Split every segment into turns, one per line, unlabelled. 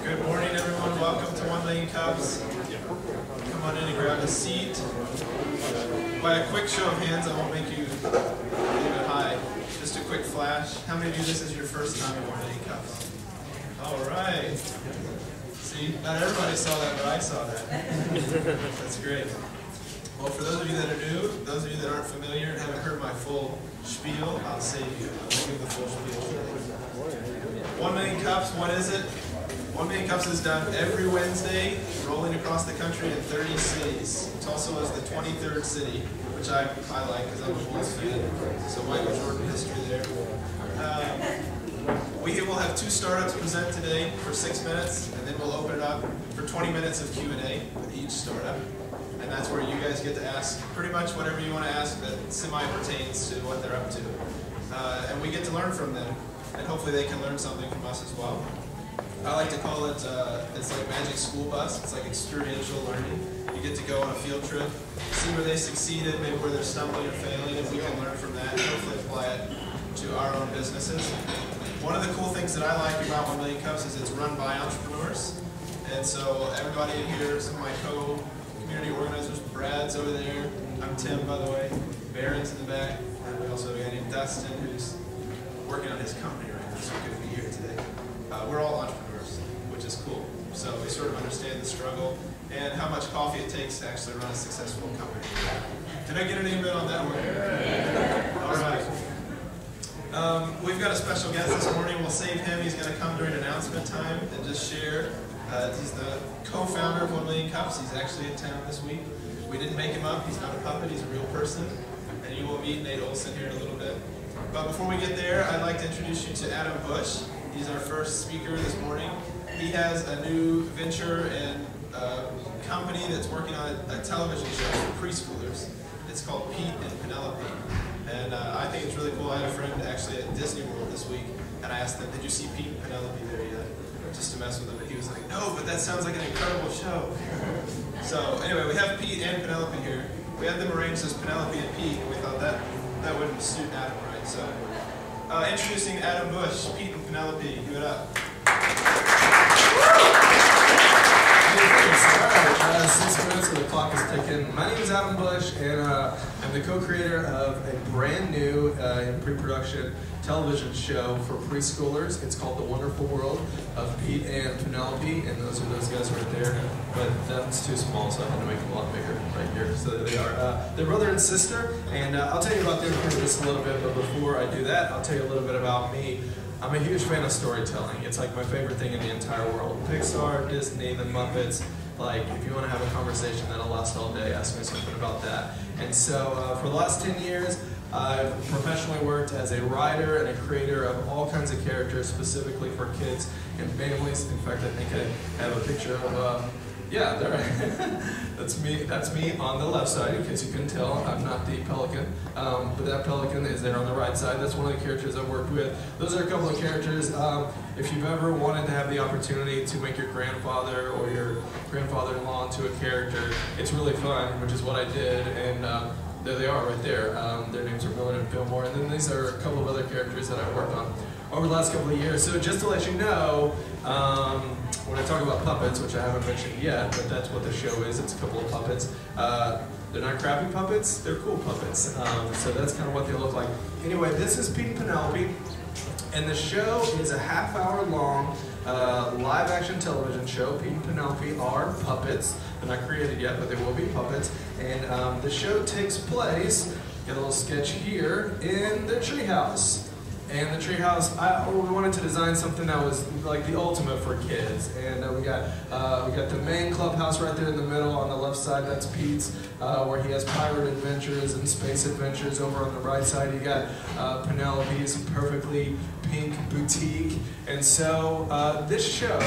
Good morning, everyone. Welcome to 1 Million Cups. Come on in and grab a seat. By a quick show of hands, I won't make you leave it high. Just a quick flash. How many of you this is your first time in 1 Million Cups? All right. See, not everybody saw that, but I saw that. That's great. Well, for those of you that are new, those of you that aren't familiar and haven't heard my full spiel, I'll save you. I'll give the full spiel. 1 Million Cups, what is it? 1 Million Cups is done every Wednesday, rolling across the country in 30 cities. Tulsa was the 23rd city, which I like because I'm a Bulls fan. So Michael Jordan history there. We will have 2 startups present today for 6 minutes, and then we'll open it up for 20 minutes of Q&A with each startup. And that's where you guys get to ask pretty much whatever you want to ask that semi-pertains to what they're up to. And we get to learn from them, and hopefully they can learn something from us as well. I like to call it, it's like Magic School Bus. It's like experiential learning. You get to go on a field trip, see where they succeeded, maybe where they're stumbling or failing, and we can learn from that and hopefully apply it to our own businesses. One of the cool things that I like about 1 Million Cups is it's run by entrepreneurs. And so everybody in here, some of my community organizers, Brad's over there, I'm Tim, by the way, Barron's in the back, and we also have a guy named Dustin who's working on his company right now, so he couldn't be here today. We're all entrepreneurs, which is cool. So we sort of understand the struggle and how much coffee it takes to actually run a successful company. Did I get an amen on that one? Yeah. All right. We've got a special guest this morning. We'll save him. He's going to come during announcement time and just share. He's the co-founder of 1 Million Cups. He's actually in town this week. We didn't make him up. He's not a puppet. He's a real person. And you will meet Nate Olson here in a little bit. But before we get there, I'd like to introduce you to Adam Bush. He's our first speaker this morning. He has a new venture and company that's working on a television show for preschoolers. It's called Pete and Penelope. And I think it's really cool. I had a friend actually at Disney World this week, and I asked them, did you see Pete and Penelope there yet? Just to mess with him. And he was like, no, but that sounds like an incredible show. So anyway, we have Pete and Penelope here. We had them arranged as Penelope and Pete, and we thought that wouldn't suit Adam right. So introducing Adam Bush, Pete and Penelope, give it up.
6 minutes and the clock is ticking. My name is Adam Bush, and I'm the co-creator of a brand new in pre-production television show for preschoolers. It's called The Wonderful World of Pete and Penelope, and those are those guys right there. But that's too small, so I had to make them a lot bigger right here. So there they are. They're brother and sister, and I'll tell you about them in just a little bit, but before I do that, I'll tell you a little bit about me. I'm a huge fan of storytelling. It's like my favorite thing in the entire world. Pixar, Disney, the Muppets. Like, if you want to have a conversation that'll last all day, ask me something about that. And so, for the last 10 years, I've professionally worked as a writer and a creator of all kinds of characters, specifically for kids and families. In fact, I think I have a picture of, yeah, there. That's me on the left side, in case you couldn't tell. I'm not the pelican, but that pelican is there on the right side. That's one of the characters I've worked with. Those are a couple of characters. If you've ever wanted to have the opportunity to make your grandfather or your grandfather-in-law into a character, it's really fun, which is what I did, and there they are right there. Their names are Miller and Fillmore, and then these are a couple of other characters that I've worked on over the last couple of years. So just to let you know, when I talk about puppets, which I haven't mentioned yet, but that's what the show is, it's a couple of puppets. They're not crappy puppets, they're cool puppets. So that's kind of what they look like. Anyway, this is Pete and Penelope, and the show is a half-hour long live-action television show. Pete and Penelope are puppets. They're not created yet, but they will be puppets. And the show takes place, get a little sketch here, in the treehouse. And the treehouse, we wanted to design something that was like the ultimate for kids. And we got the main clubhouse right there in the middle on the left side. That's Pete's, where he has pirate adventures and space adventures. Over on the right side, you got Penelope's perfectly pink boutique. And so this show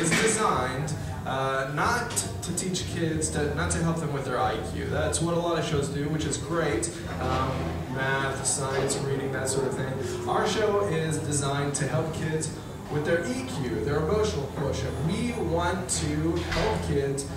is designed not to teach kids, not to help them with their IQ. That's what a lot of shows do, which is great. Math, science, reading, that sort of thing. Our show is designed to help kids with their EQ, their emotional quotient. We want to help kids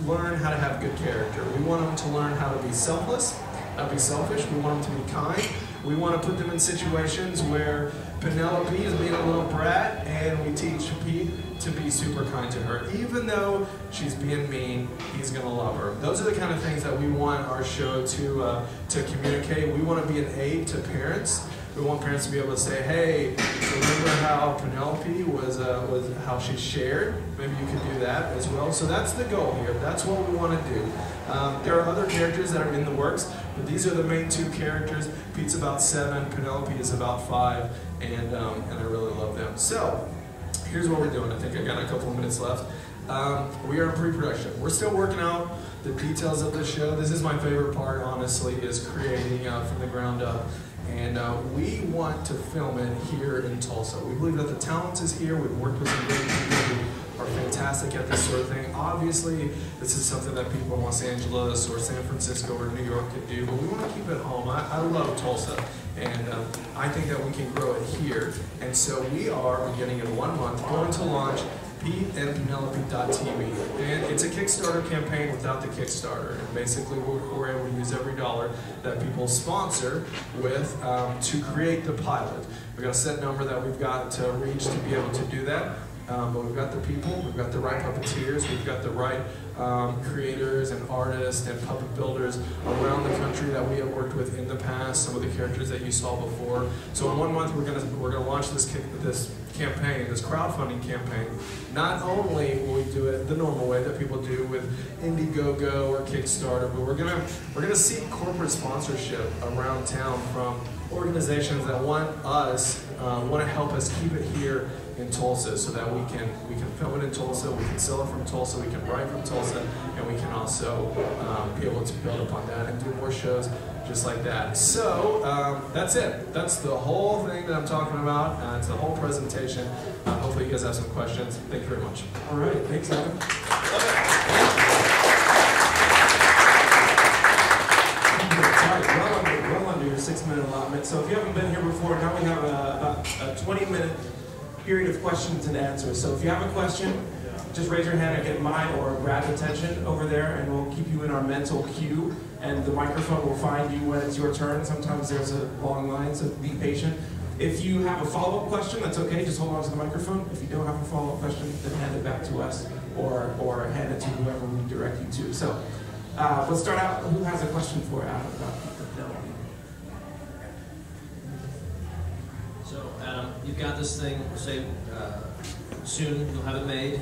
learn how to have good character. We want them to learn how to be selfless, not be selfish. We want them to be kind. We want to put them in situations where Penelope is being a little brat, and we teach Pete to be super kind to her. Even though she's being mean, he's going to love her. Those are the kind of things that we want our show to communicate. We want to be an aid to parents. We want parents to be able to say, hey, remember how Penelope was how she shared? Maybe you could do that as well. So that's the goal here. That's what we want to do. There are other characters that are in the works, but these are the main two characters. Pete's about 7, Penelope is about 5, and I really love them. So here's what we're doing. I think I got a couple of minutes left. We are in pre-production. We're still working out the details of the show. This is my favorite part, honestly, is creating from the ground up. And we want to film it here in Tulsa. We believe that the talent is here. We've worked with some great people who are fantastic at this sort of thing. Obviously, this is something that people in Los Angeles or San Francisco or New York could do, but we want to keep it home. I love Tulsa, and I think that we can grow it here. And so we are, beginning in 1 month, going to launch Pete and Penelope.TV. And it's a Kickstarter campaign without the Kickstarter. And basically we're able to use every dollar that people sponsor with to create the pilot. We've got a set number that we've got to reach to be able to do that. But we've got the people, we've got the right puppeteers, we've got the right creators and artists and puppet builders around the country that we have worked with in the past, some of the characters that you saw before. So in 1 month we're gonna launch this campaign, this crowdfunding campaign. Not only will we do it the normal way that people do with Indiegogo or Kickstarter, but we're gonna seek corporate sponsorship around town from organizations that want to help us keep it here in Tulsa, so that we can film it in Tulsa, we can sell it from Tulsa, we can write from Tulsa, and we can also be able to build upon that and do more shows just like that. So that's it. That's the whole thing that I'm talking about. It's the whole presentation. Hopefully you guys have some questions. Thank you very much.
All right, thanks, Adam. Well under your 6-minute allotment. So if you haven't been here before, now we have about a 20-minute period of questions and answers. So if you have a question, just raise your hand and get mine or Brad's attention over there, and we'll keep you in our mental queue, and the microphone will find you when it's your turn. Sometimes there's a long line, so be patient. If you have a follow-up question, that's okay, just hold on to the microphone. If you don't have a follow-up question, then hand it back to us, or hand it to whoever we direct you to. So let's start out. Who has a question for Adam about Penelope?
So, Adam, you've got this thing, say, soon you'll have it made.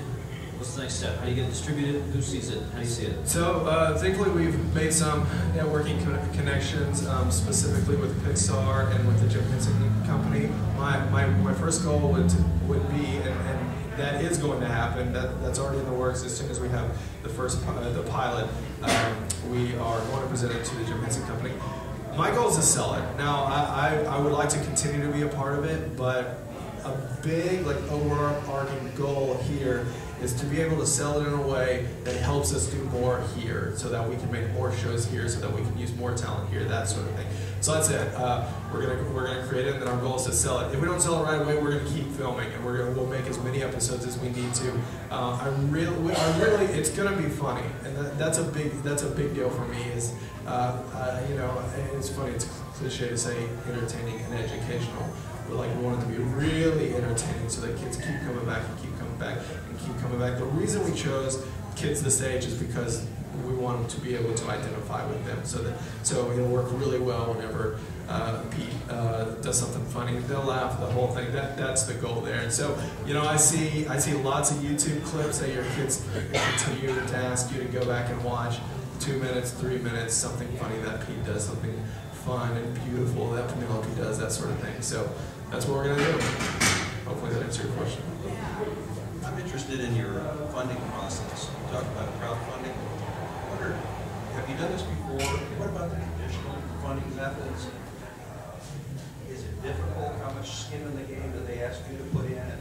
What's the next step? How do you get it distributed? Who sees it? How do you see it?
So, thankfully we've made some networking connections, specifically with Pixar and with the Jim Henson Company. My first goal would be, and that is going to happen, that's already in the works. As soon as we have the first the pilot, we are going to present it to the Jim Henson Company. My goal is to sell it. Now, I would like to continue to be a part of it, but a big, overarching goal here is to be able to sell it in a way that helps us do more here, so that we can make more shows here, so that we can use more talent here, that sort of thing. So that's it. We're gonna create it, and then our goal is to sell it. If we don't sell it right away, we're gonna keep filming, and we'll make as many episodes as we need to. It's gonna be funny, and that's a big deal for me. Is it's funny. It's cliche to say entertaining and educational, but we want it to be really entertaining, so that kids keep coming back and keep coming back and keep coming back. The reason we chose kids this age is because we want them to be able to identify with them, so it'll work really well whenever Pete does something funny. They'll laugh, the whole thing. That's the goal there. And so, I see lots of YouTube clips that your kids continue to ask you to go back and watch. 2 minutes, 3 minutes, something funny that Pete does, something fun and beautiful that Penelope does, that sort of thing. So that's what we're going to do. Hopefully that answers your question.
I'm interested in your funding process. You talked about crowdfunding. I wonder, have you done this before? What about the traditional funding methods? Is it difficult? How much skin in the game do they ask you to put in? And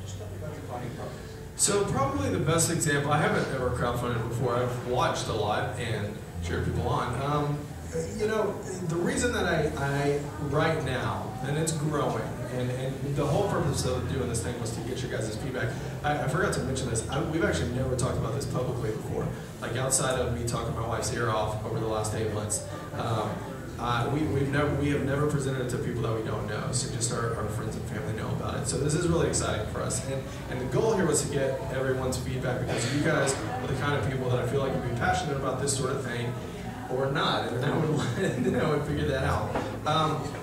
just tell me about your funding process.
So probably the best example, I haven't ever crowdfunded before. I've watched a lot and cheered people on. You know, the reason that I right now, and it's growing, and the whole purpose of doing this thing was to get your guys' feedback. I forgot to mention this. We've actually never talked about this publicly before. Like outside of me talking my wife's ear off over the last 8 months, we have never presented it to people that we don't know. So just our friends and family know about it. So this is really exciting for us. And the goal here was to get everyone's feedback because you guys are the kind of people that I feel like would be passionate about this sort of thing or not, and then I would figure that out.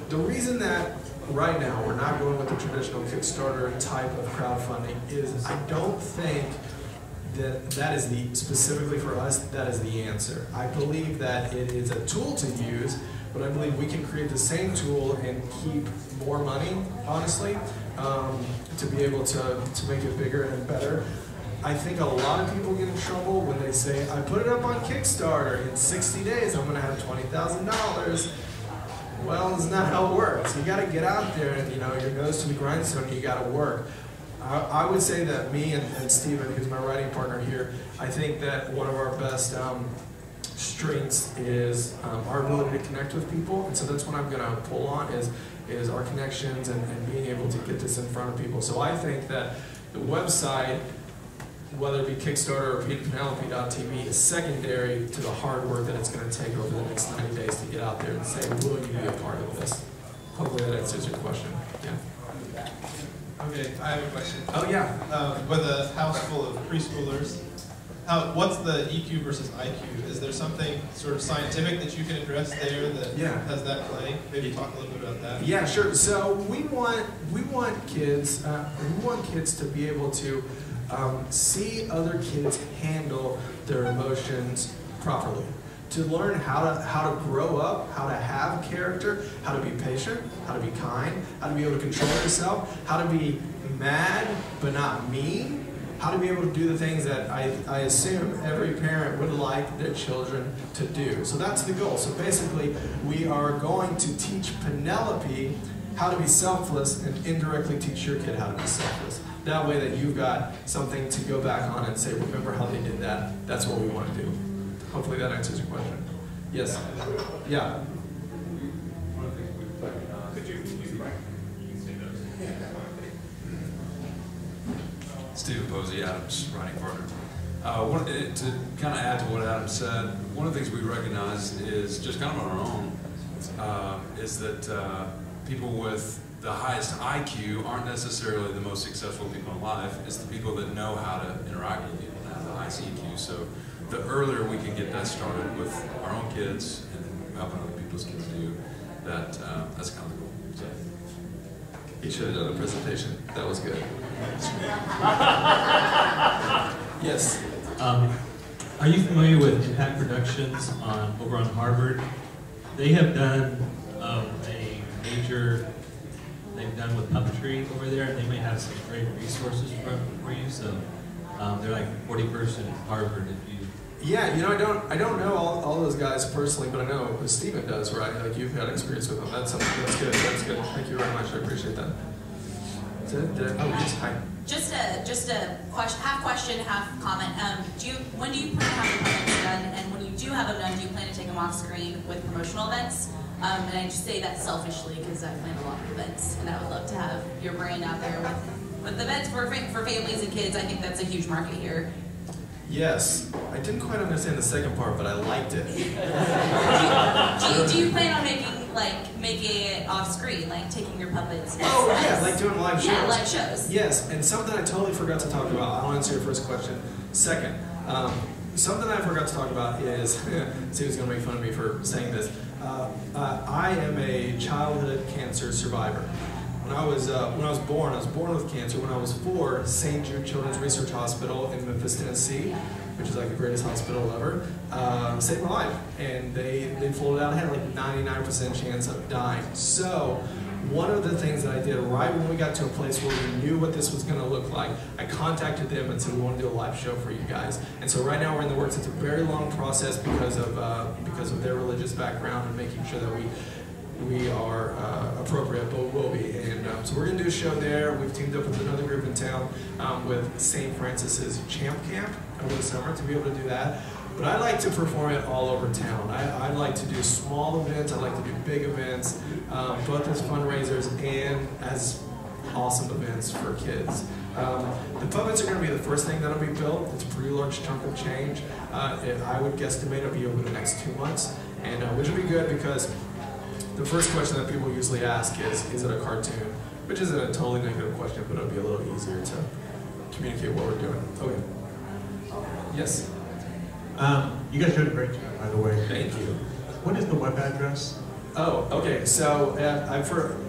The reason that right now we're not going with the traditional Kickstarter type of crowdfunding is I don't think that is specifically for us, that is the answer. I believe that it is a tool to use, but I believe we can create the same tool and keep more money, honestly, to be able to make it bigger and better. I think a lot of people get in trouble when they say, I put it up on Kickstarter, in 60 days I'm gonna have $20,000. Well, it's not how it works. You gotta get out there and, you know, your nose to the grindstone, you gotta work. I would say that me and Steven, who's my writing partner here, I think that one of our best strengths is our ability to connect with people, and so that's what I'm gonna pull on is our connections and being able to get this in front of people. So I think that the website, whether it be Kickstarter or Penelope.TV, is secondary to the hard work that it's going to take over the next 90 days to get out there and say, will you be a part of this? Hopefully that answers your question. Yeah.
Okay, I have a question.
Oh, yeah.
With a house full of preschoolers, what's the EQ versus IQ? Is there something sort of scientific that you can address there that has that play? Maybe talk a little bit about that.
Yeah, sure. So we want kids to be able to see other kids handle their emotions properly, to learn how to grow up, how to have character, how to be patient, how to be kind, how to be able to control yourself, how to be mad but not mean, how to be able to do the things that I assume every parent would like their children to do. So that's the goal. So basically, we are going to teach Penelope how to be selfless and indirectly teach your kid how to be selfless. That way that you've got something to go back on and say, remember how they did that? That's what we want to do. Hopefully that answers your question. Yes? Yeah.
Stephen Posey, Adam's writing partner. To kind of add to what Adam said, one of the things we recognize is just kind of on our own, is that people with the highest IQ aren't necessarily the most successful people in life. It's the people that know how to interact with people and have the highest EQ. So the earlier we can get that started with our own kids and helping other people's kids do that, that's kind of the goal. So.
He should have done a presentation. That was good. Yes.
Are you familiar with Impact Productions over on Harvard? They have done a major. They've done with puppetry over there, and they may have some great resources for you. So they're like 41st in Harvard. If you.
Yeah, you know, I don't know all those guys personally, but I know Steven does, right? Like you've had experience with them. That's good. That's good. Thank you very much. I appreciate that. Oh, yes, hi.
Just a question, half question, half comment. When do you plan to have your puppets done? And when you do have them done, do you plan to take them off screen with promotional events? And I just say that selfishly because I plan a lot of events, and I would love to have your brand out there with events for families and kids. I think that's a huge market here.
Yes, I didn't quite understand the second part, but I liked it.
do you plan on making it off screen, like taking your puppets?
Oh yeah, like doing live shows.
Yeah, live shows.
Yes, and something I totally forgot to talk about. I'll answer your first question. Second, something I forgot to talk about is, see who's going to make fun of me for saying this. I am a childhood cancer survivor. When I was born with cancer. When I was 4, St. Jude Children's Research Hospital in Memphis, Tennessee, which is like the greatest hospital ever, saved my life. And they floated out. I had like 99% chance of dying. So one of the things that I did right when we got to a place where we knew what this was going to look like, I contacted them and said, we want to do a live show for you guys. And so right now we're in the works. It's a very long process because of their religious background and making sure that we are appropriate, but we will be. And so we're going to do a show there. We've teamed up with another group in town with St. Francis's Champ Camp over the summer to be able to do that. But I like to perform it all over town. I like to do small events. I like to do big events, both as fundraisers and as awesome events for kids. The puppets are going to be the first thing that'll be built. It's a pretty large chunk of change. I would guesstimate it'll be over the next 2 months, and which will be good because the first question that people usually ask is it a cartoon? Which isn't a totally negative question, but it'll be a little easier to communicate what we're doing. Okay. Yes?
You guys did a great job, by the way.
Thank you.
What is the web address?
Oh, okay. So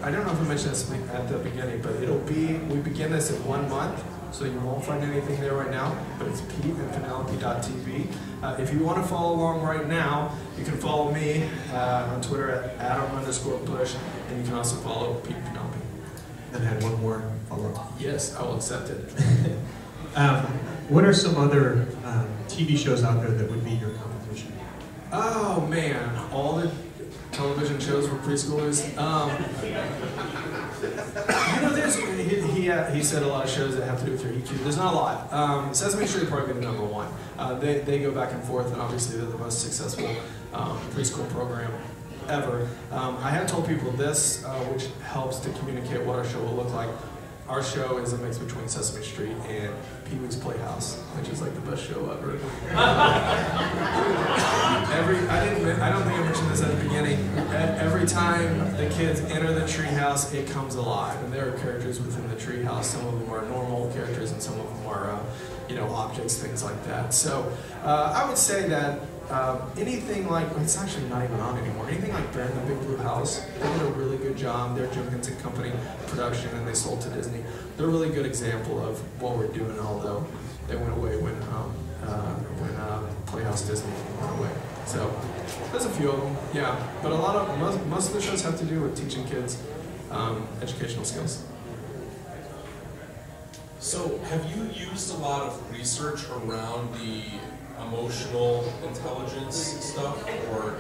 I don't know if I mentioned this at the beginning, but we begin this in 1 month, so you won't find anything there right now, but it's Penelope.tv. If you want to follow along right now, you can follow me on Twitter at Adam_Bush, and you can also follow Pete Penelope.
And I had one more follow-up.
Yes, I will accept it.
What are some other TV shows out there that would be your competition?
Oh man, all the television shows for preschoolers. You know, he said a lot of shows that have to do with your EQ. There's not a lot. Sesame Street would probably be the #1. They go back and forth, and obviously they're the most successful preschool program ever. I have told people this, which helps to communicate what our show will look like. Our show is a mix between Sesame Street and Pee-wee's Playhouse, which is like the best show ever. I don't think I mentioned this at the beginning. Every time the kids enter the treehouse, it comes alive, and there are characters within the treehouse. Some of them are normal characters, and some of them are, objects, things like that. So I would say that anything like, it's actually not even on anymore, anything like Bear in the Big Blue House, they did a really good job. They're Jim Henson Company production, and they sold to Disney. They're a really good example of what we're doing, although they went away when Playhouse Disney went away. So there's a few of them, yeah. But most of the shows have to do with teaching kids educational skills.
So have you used a lot of research around the emotional intelligence stuff, or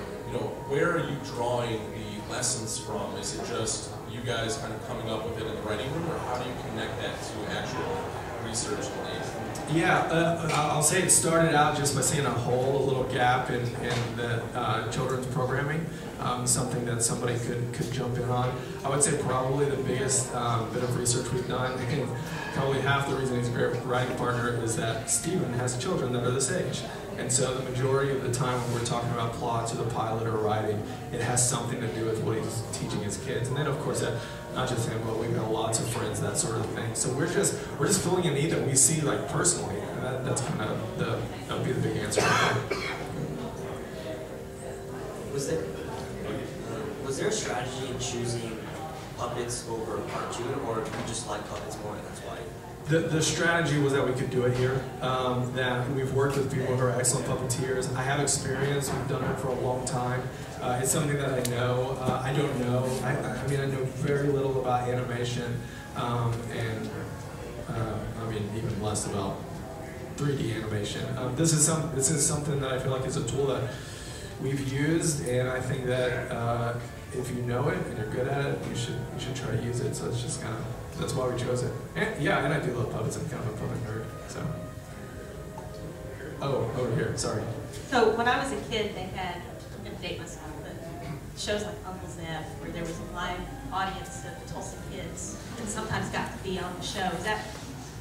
where are you drawing the lessons from? Is it just you guys kind of coming up with it in the writing room, or how do you connect that to actual research and aid?
Yeah, I'll say it started out just by seeing a little gap in the children's programming, something that somebody could jump in on. I would say probably the biggest bit of research we've done, and probably half the reason he's a great writing partner, is that Steven has children that are this age. And so the majority of the time when we're talking about plots or the pilot or writing, it has something to do with what he's teaching his kids. And then of course, not just him, but we've got lots of friends, that sort of thing. So we're just filling a need that we see like personally. And that's kind of that would be the big answer.
Was there a strategy in choosing puppets over cartoon, or do you just like puppets more and that's why?
The strategy was that we could do it here, that we've worked with people who are excellent puppeteers. I have experience, we've done it for a long time. It's something that I know. I don't know, I mean, I know very little about animation, and even less about 3D animation. This is something that I feel like is a tool that we've used, and I think that if you know it and you're good at it, you should try to use it. So it's just kind of, that's why we chose it. And yeah, and I do love puppets. I'm kind of a puppet nerd. So, over here. Sorry.
So when I was a kid, they had, I'm going to date myself, but shows like Uncle Zeb, where there was a live audience of Tulsa kids, and sometimes got to be on the show. Is that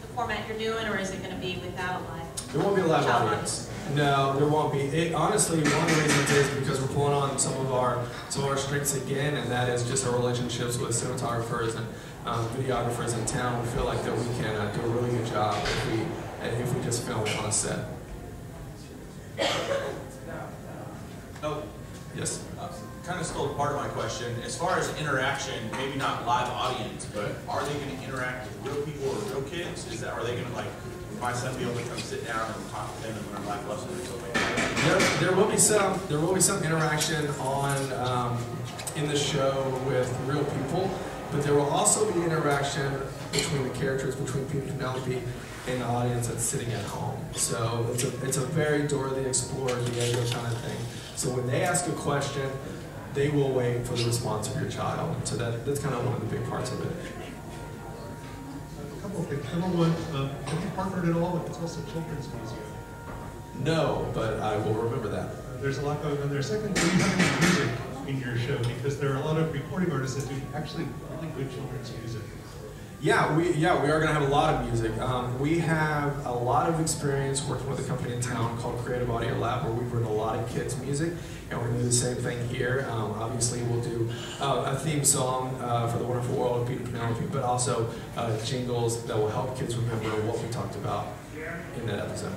the format you're doing, or is it going to be without a live?
There won't be a live audience. No, there won't be. Honestly, one of the reasons is because we're pulling on some of our strengths again, and that is just our relationships with cinematographers and videographers in town. We feel like that we can do a really good job if we just film on a set.
Oh,
yes.
Kind of stole part of my question. As far as interaction, maybe not live audience, but are they going to interact with real people or real kids? Are they going to, like, my son be able to come sit down and talk to them and learn life lessons or something?
There will be some interaction on in the show with real people, but there will also be interaction between the characters, between Pete and Penelope, and the audience that's sitting at home. So it's a very Dora the Explorer, Diego kind of thing. So when they ask a question, they will wait for the response of your child. So that's kind of one of the big parts of it.
A couple of things. Number one, have you partnered at all with the Tulsa Children's Museum?
No, but I will remember that.
There's a lot going on there. Second, do you have any music in your show? Because there are a lot of recording artists that do actually really good children's music.
Yeah, we are going to have a lot of music. We have a lot of experience working with a company in town called Creative Audio Lab, where we've written a lot of kids' music, and we're going to do the same thing here. Obviously, we'll do a theme song for The Wonderful World of Pete and Penelope, but also jingles that will help kids remember what we talked about in that episode.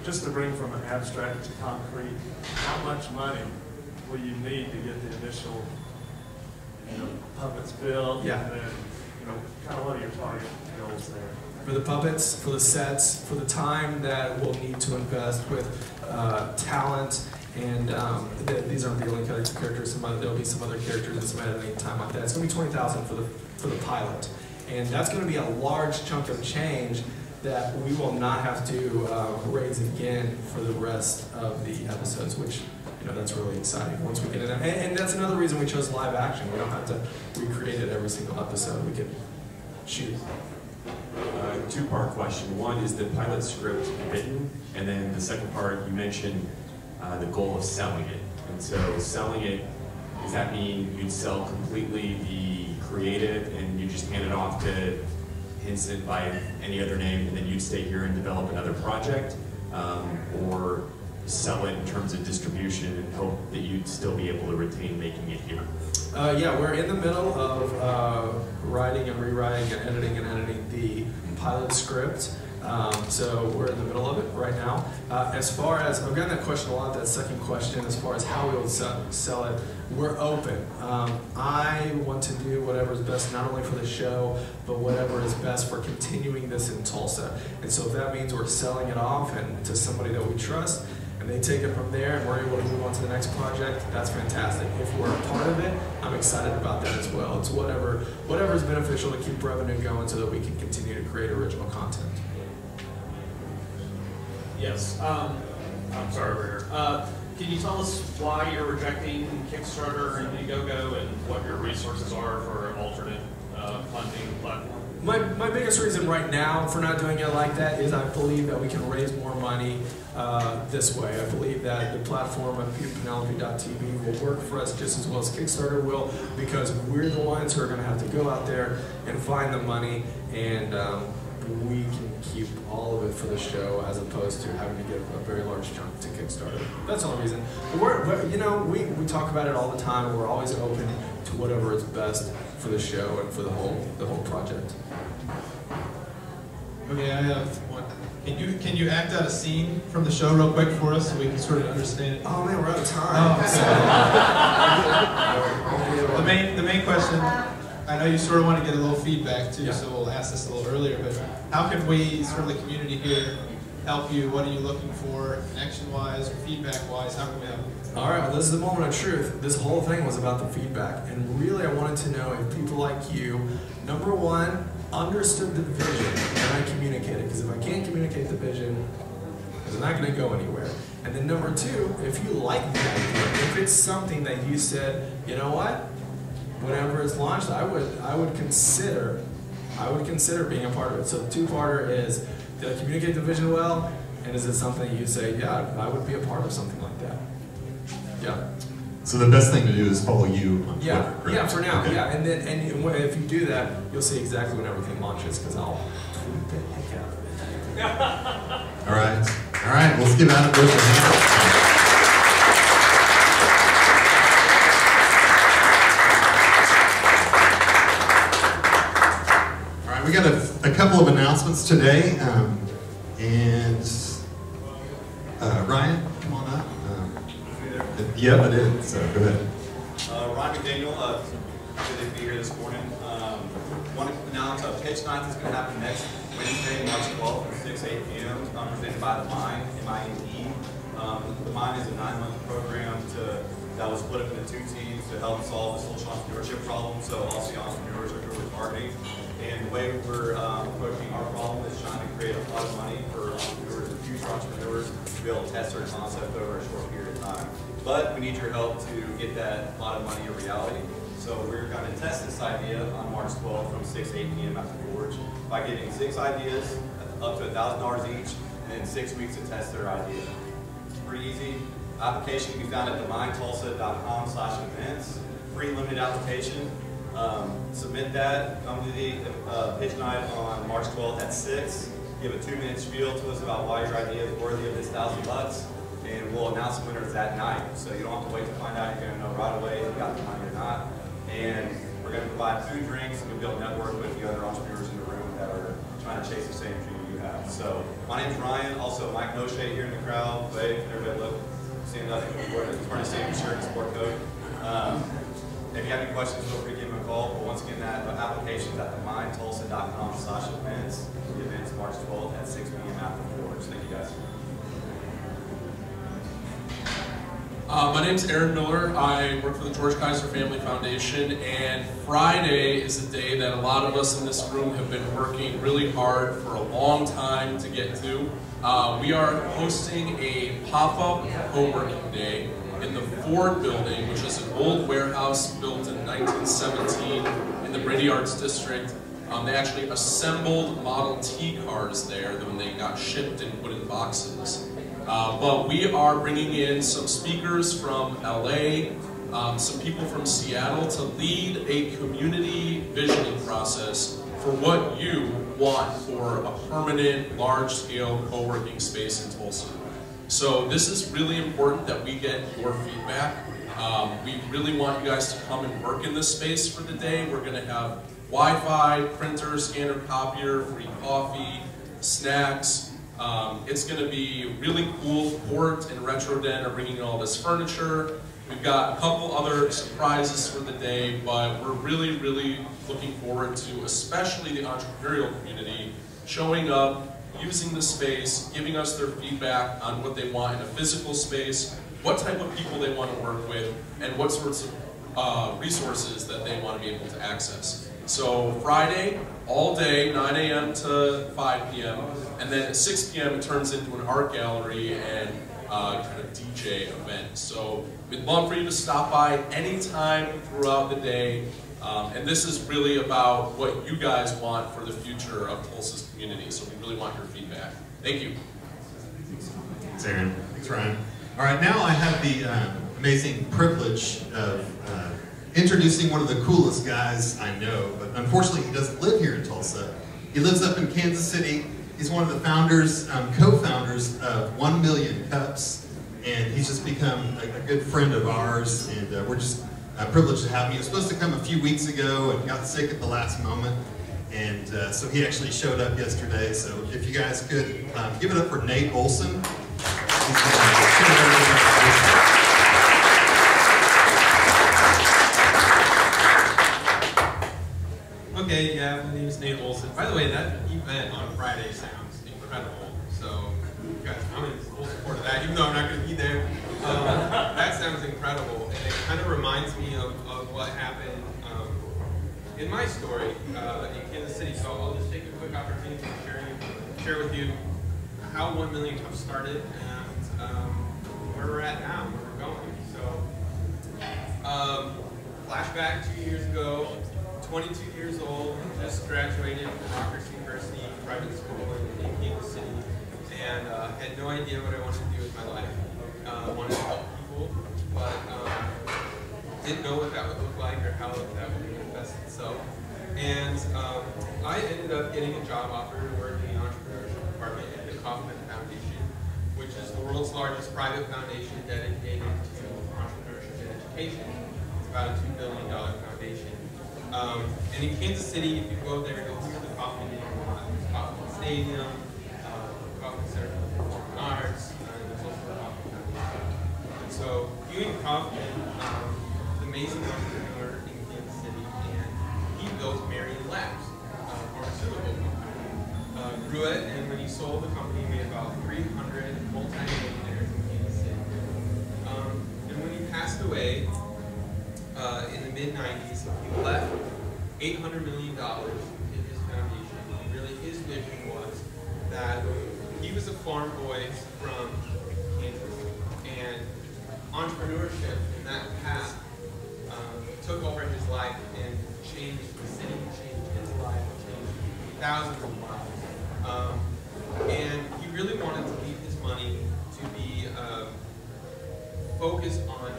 Just to bring from an abstract to concrete, how much money will you need to get the initial puppets built?
Yeah.
And then, kind of what are your target goals there?
For the puppets, for the sets, for the time that we'll need to invest with talent, and these aren't the only characters. There'll be some other characters and some editing time like that. It's going to be $20,000 for the pilot, and that's going to be a large chunk of change that we will not have to raise again for the rest of the episodes, which that's really exciting once we get in there. And that's another reason we chose live action. We don't have to recreate it every single episode. We can shoot.
Two-part question. One, is the pilot script written? And then the second part, you mentioned the goal of selling it. And so selling it, does that mean you'd sell completely the creative and you just hand it off to Hinson by any other name, and then you'd stay here and develop another project? Or sell it in terms of distribution and hope that you'd still be able to retain making it here?
Yeah, we're in the middle of writing and rewriting and editing the pilot script. So we're in the middle of it right now. As far as, I've gotten that question a lot, that second question, as far as how we will sell it, we're open. I want to do whatever is best, not only for the show, but whatever is best for continuing this in Tulsa. And so if that means we're selling it off and to somebody that we trust, and they take it from there, and we're able to move on to the next project, that's fantastic. If we're a part of it, I'm excited about that as well. It's whatever is beneficial to keep revenue going so that we can continue to create original content.
Yes. I'm sorry, over here. Can you tell us why you're rejecting Kickstarter and Indiegogo and what your resources are for an alternate funding platform?
My biggest reason right now for not doing it like that is I believe that we can raise more money this way. I believe that the platform of Penelope.tv will work for us just as well as Kickstarter will, because we're the ones who are going to have to go out there and find the money, and we can keep all of it for the show as opposed to having to give a very large chunk to Kickstarter. That's the only reason. But we talk about it all the time. We're always open to whatever is best for the show and for the whole project.
Okay, I have one. Can you act out a scene from the show real quick for us so we can sort of understand it?
Oh man, we're out of time.
Oh, the main question, I know you sort of want to get a little feedback too, so we'll ask this a little earlier, but how can we, sort of the community here, help you? What are you looking for, connection-wise or feedback-wise? How can we help you?
All right, well, this is the moment of truth. This whole thing was about the feedback, and really I wanted to know if people like you, number one, understood the vision and I communicated, because if I can't communicate the vision, it's not going to go anywhere. And then number two, if you like the idea, if it's something that you said, you know what, whenever it's launched, I would consider being a part of it. So the two-parter is, did I communicate the vision well, and is it something you say, yeah, I would be a part of something like that? Yeah.
So the best thing to do is follow you on Twitter, correct?
Yeah, for now,
okay.
yeah. And then if you do that, you'll see exactly when everything launches, because I'll tweet the heck out of it.
All right, let's give Adam Bush a hand. All right, we got a couple of announcements today, and Ryan, come on up. Yep, I did, so go ahead.
Ron McDaniel, good to be here this morning. Want to announce Pitch Night is going to happen next Wednesday, March 12th from 6 to 8 p.m. Presented by The Mind, M-I-N-E. The Mind is a 9-month program to that was split up into 2 teams to help solve the social entrepreneurship problem. So also the entrepreneurs are doing marketing. And the way we're approaching our problem is trying to create a lot of money for entrepreneurs and future entrepreneurs to be able to test their concept over a short period of time. But we need your help to get that lot of money a reality. So we're going to test this idea on March 12th from 6 to 8 p.m. at the Forge by getting 6 ideas up to $1,000 each, and then 6 weeks to test their idea. It's pretty easy. Application can be found at themindtulsa.com/events. Free limited application. Submit that. Come to the pitch night on March 12th at 6. Give a 2-minute spiel to us about why your idea is worthy of this $1,000, and we'll announce the winners that night. So you don't have to wait to find out. You're going to know right away if you got the money or not. And we're going to provide food, drinks, and we'll be able to network with the other entrepreneurs in the room that are trying to chase the same dream you have. So my name's Ryan. Also Mike Noche here in the crowd. Wave, everybody look. Stand up. He's wearing the same shirt and sport coat. If you have any questions, feel free to give him a call. But once again, that application is at themindtulsa.com/events. The event's March 12th at 6 p.m. at the Forge. Thank you guys.
My name's Aaron Miller. I work for the George Kaiser Family Foundation, and Friday is a day that a lot of us in this room have been working really hard for a long time to get to. We are hosting a pop-up co-working day in the Ford building, which is an old warehouse built in 1917 in the Brady Arts District. They actually assembled Model T cars there when they got shipped in wooden boxes. But we are bringing in some speakers from LA, some people from Seattle to lead a community visioning process for what you want for a permanent, large-scale co-working space in Tulsa. So this is really important that we get your feedback. We really want you guys to come and work in this space for the day. We're going to have Wi-Fi, printer, scanner, copier, free coffee, snacks. It's going to be really cool. Port and Retro Den are bringing in all this furniture. We've got a couple other surprises for the day, but we're really, really looking forward to, especially the entrepreneurial community, showing up, using the space, giving us their feedback on what they want in a physical space, what type of people they want to work with, and what sorts of resources that they want to be able to access. So Friday, all day, 9 a.m. to 5 p.m., and then at 6 p.m. it turns into an art gallery and kind of DJ event. So we'd love for you to stop by anytime throughout the day. And this is really about what you guys want for the future of Tulsa's community. So we really want your feedback. Thank you.
Thanks, Aaron. Thanks, Ryan. All right, now I have the amazing privilege of introducing one of the coolest guys I know, but unfortunately he doesn't live here in Tulsa. He lives up in Kansas City. He's one of the founders, co-founders of 1 Million Cups, and he's just become a good friend of ours, and we're just privileged to have him. He was supposed to come a few weeks ago and got sick at the last moment, and so he actually showed up yesterday. So if you guys could give it up for Nate Olson.
Okay, yeah, my name is Nate Olson. By the way, that event on Friday sounds incredible. So, guys, I'm in full support of that, even though I'm not going to be there. That sounds incredible, and it kind of reminds me of what happened in my story in Kansas City. So I'll just take a quick opportunity to share with you how 1 Million Cups started and where we're at now, where we're going. So, flashback 2 years ago. 22 years old, just graduated from Rockhurst University, private school in Kansas City, and had no idea what I wanted to do with my life. Wanted to help people, but didn't know what that would look like or how that would manifest itself. And I ended up getting a job offer to work in the entrepreneurship department at the Kauffman Foundation, which is the world's largest private foundation dedicated to entrepreneurship and education. It's about a $2 billion foundation. And in Kansas City, if you go there, you'll hear the Kauffman name a lot. There's Kauffman Stadium, Kauffman Center for Performing Arts, and there's also the Kauffman Foundation. And so, Ewing Kauffman is an amazing entrepreneur in Kansas City, and he built Marion Labs, a pharmaceutical company. Grew it, and when he sold the company, he made about 300 multi-millionaires in Kansas City. And when he passed away in the mid-90s. He left $800 million in his foundation. And really his vision was that he was a farm boy from Kansas, and entrepreneurship in that path took over his life and changed the city, changed his life, changed thousands of lives. And he really wanted to leave his money to be focused on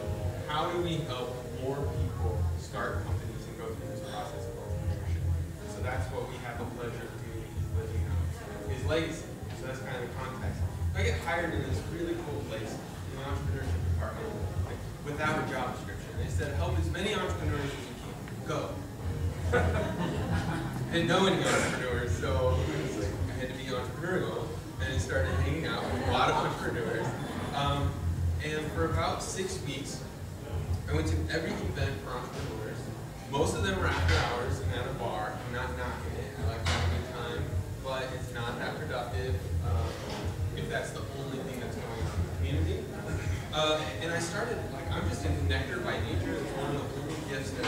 how do we help more people start companies and go through this process of entrepreneurship. So that's what we have the pleasure of doing, is living out his legacy. So that's kind of the context. I get hired in this really cool place in the entrepreneurship department, like, without a job description. They said, help as many entrepreneurs as you can. Go. Didn't know any entrepreneurs, so it was like, I had to be entrepreneurial, and I started hanging out with a lot of entrepreneurs. And for about 6 weeks, I went to every event for entrepreneurs. Most of them were after hours and at a bar. I'm not knocking it. I like having a good time, but it's not that productive if that's the only thing that's going on in the community. And I started, like, I'm just a connector by nature. It's one of the only gifts that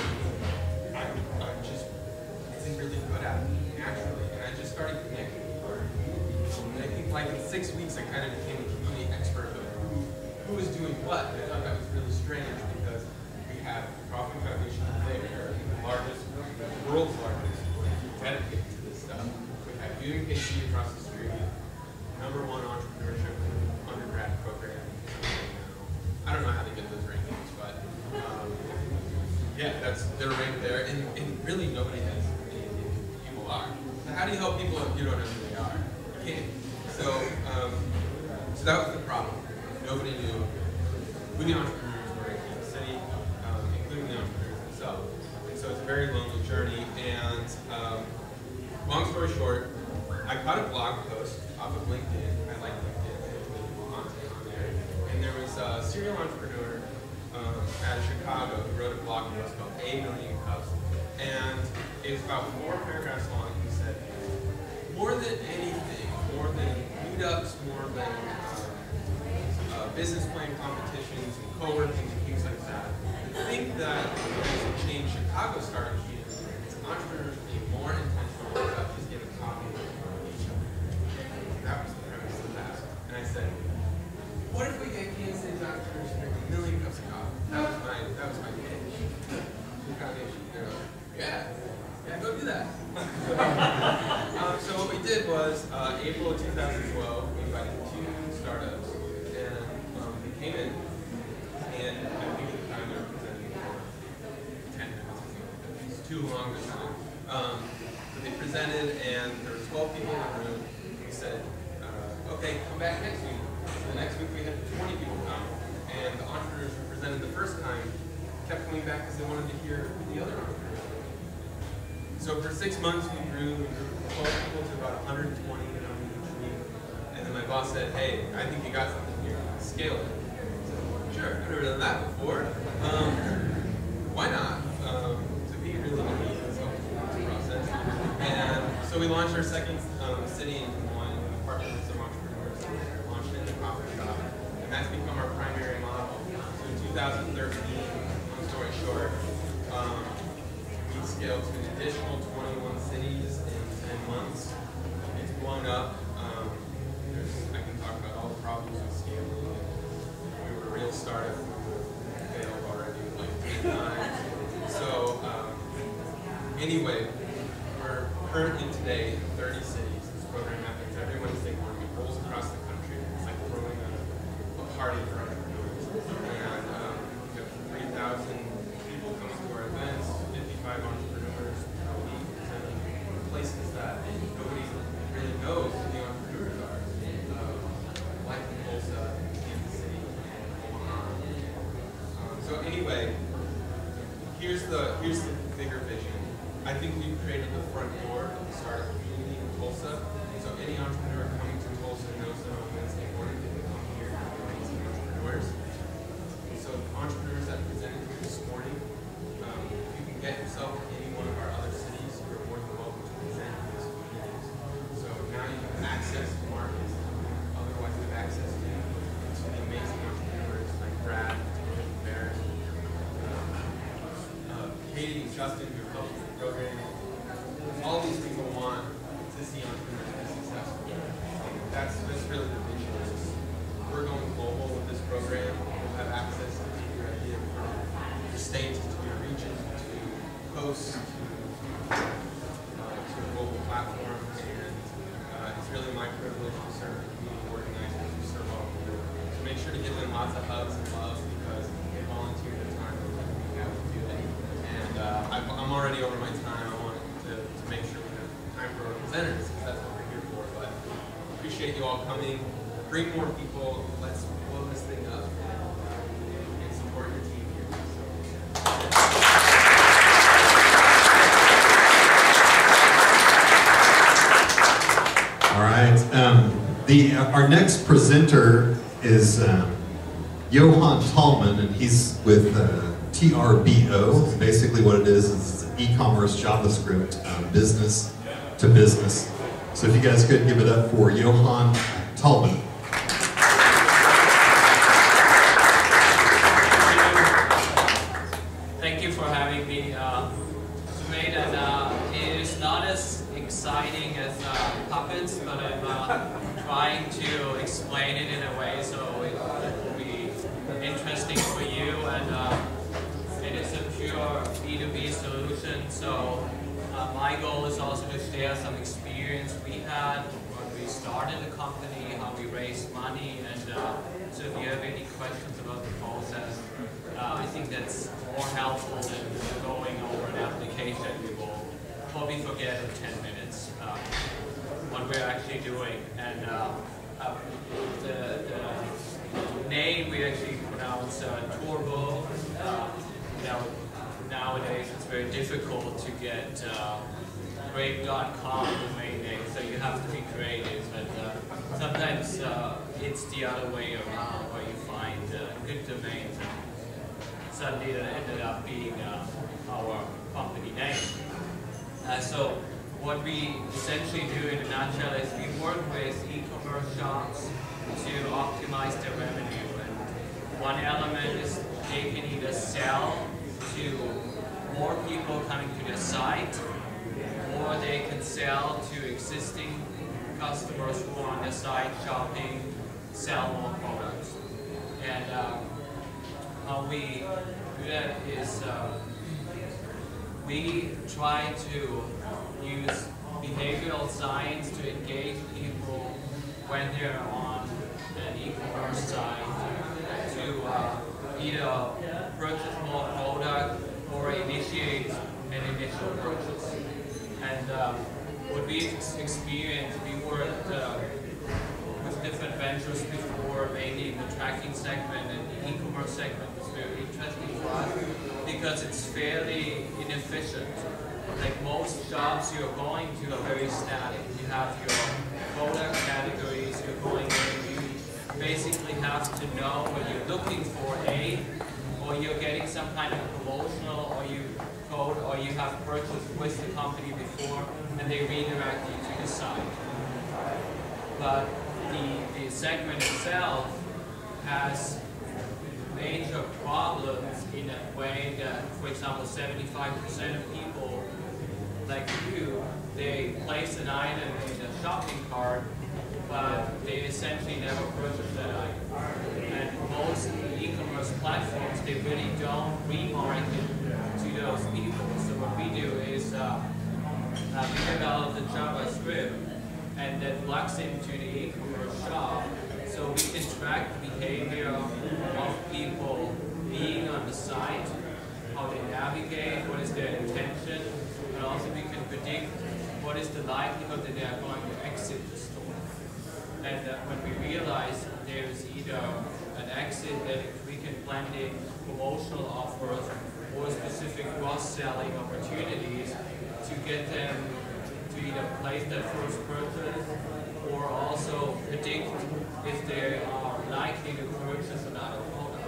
I'm just really good at naturally. And I just started connecting people. And I think, like, in 6 weeks, I kind of became a community expert of who was doing what. And I thought that was really strange because we have the Kaufman Foundation there, the largest, world's largest, dedicated to this stuff. We have UMKC across the street, #1 entrepreneurship undergrad program. I don't know how they get those rankings, but yeah, they're ranked there, and really nobody has any idea who people are. So how do you help people if you don't know who they are? You can't. So that was the problem. Nobody knew who the entrepreneurs were in the city, including the entrepreneurs themselves. And so it's a very lonely journey. And long story short, I caught a blog post off of LinkedIn. I like LinkedIn. There's content on there. And there was a serial entrepreneur out of Chicago who wrote a blog post called A Million Cups. And it was about 4 paragraphs long. He said, more than anything, more than meetups, more than business plan competitions and co-working and things like that, I think that has changed Chicago starting here is entrepreneurs being more intentional about just getting coffee with each other. That was the premise of that. And I said, what if we get Kansas City entrepreneurs to drink 1 million cups of coffee? That was my pitch. The foundation. They're like, yeah, go do that. So what we did was, April of 2012, we invited 2 startups. Came in, and I think at the time they were presenting for 10 minutes or something like that. It's too long this time. But they presented, and there were 12 people in the room. We said, okay, come back next week. So the next week we had 20 people come, and the entrepreneurs who presented the first time kept coming back because they wanted to hear who the other entrepreneurs were. So for 6 months we grew from 12 people to about 120 each week. And then my boss said, hey, I think you got something here. Scale it. Sure, I've never done that before. Why not? To be really unique in this process. And so we launched our second city in Des Moines, partnered with some entrepreneurs, launched it in the coffee shop, and that's become our primary model. So in 2013, long story short, we scaled to an additional 21 cities in 10 months. It's blown up. I can talk about all the problems with scaling. Real startup failed already like 10 times. So anyway, we're currently today in 30 cities. This program happens every Wednesday morning. It rolls across the country. It's like throwing a party for entrepreneurs. And we have 3,000 people coming to our events, 55 entrepreneurs per week, presenting places that nobody really knows the Justin, who helped with the program. All these people want to see entrepreneurs be successful. That's really the vision. We're going global with this program. We'll have access to take your idea from your state to your region to coast to a global platform. And it's really my privilege to serve the community organizers who serve all of you. So make sure to give them lots of hugs and love because they volunteer their time to be able to do it. And I'm already over my time. I want to make sure we have time for our presenters because that's what we're here for. But appreciate you all coming. Bring more people. Let's blow this thing up and support your team here.
All right. Our next presenter is Johan Tallman, and he's with TRBO. Basically what it is e-commerce JavaScript, business to business. So if you guys could give it up for Johan Tallman.
Thank you for having me tonight, and it is not as exciting as puppets, but I'm trying to explain it in a way so it will be interesting for you, and it is a pure B2B solution, so my goal is also to share some experience we had when we started the company, how we raised money, and so if you have any questions about the process, I think that's more helpful than going over an application. We will probably forget in 10 minutes what we're actually doing. And the name we actually pronounce TRBO. Nowadays it's very difficult to get great.com domain name, so you have to be creative. And sometimes it's the other way around, where you find good domains. Suddenly that ended up being our company name. So what we essentially do in a nutshell is we work with e-commerce shops to optimize their revenue. And one element is they can either sell to more people coming to their site, or they can sell to existing customers who are on their site shopping, sell more products. And how we do that is we try to use behavioral science to engage people when they're on an e-commerce site to either purchase more product or initiate an initial purchase. And what we experienced, we worked with different ventures before, mainly in the tracking segment, and the e-commerce segment was very interesting for us because it's fairly inefficient. Like most shops you're going to are very static. You have your product categories, you're going in, you basically have to know what you're looking for, or you're getting some kind of promotional, or you code, or you have purchased with the company before, and they redirect you to the site. But the segment itself has major problems in a way that, for example, 75% of people like you, they place an item in a shopping cart, but they essentially never purchase that item. And most e-commerce platforms, they really don't remarket to those people. So what we do is we develop the JavaScript and that plugs into the e-commerce shop, so we can track the behavior of people being on the site, how they navigate, what is their intention, and also we can predict what is the likelihood that they are going to exit the store. And when we realize there is either an exit, that we can blend in promotional offers or specific cross-selling opportunities to get them to either place their first purchase or also predict if they are likely to purchase another product.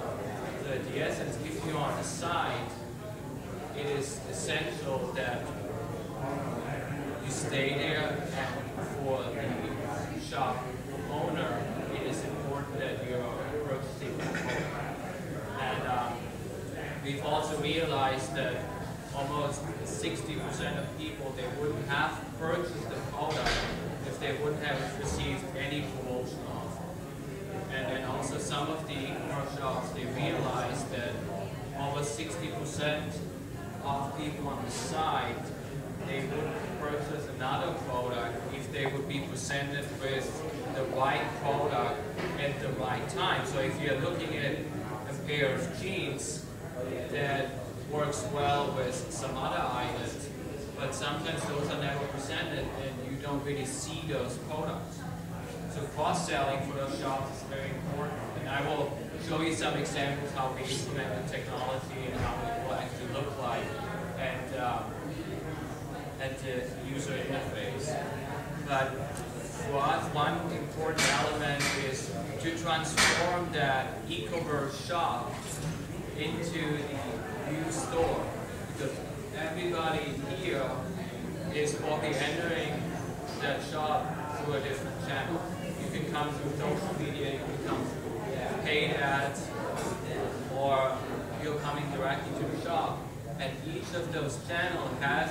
So in the essence, if you're on the site, it is essential that you stay there, and for the shop owner, it is important that you're purchasing that product. And we've also realized that almost 60% of people, they wouldn't have purchased the product if they wouldn't have received any promotion offer. And then also some of the e-commerce shops, they realized that almost 60% of people on the site, they would purchase another product if they would be presented with the right product at the right time. So if you're looking at a pair of jeans that works well with some other items, but sometimes those are never presented and you don't really see those products. So cross-selling for those shops is very important. And I will show you some examples how we implement the technology and how it will actually look like at the user interface. But for us, one important element is to transform that e-commerce shop into the new store. Because everybody here is probably entering that shop through a different channel. You can come through social media, you can come through paid ads, or you're coming directly to the shop. And each of those channels has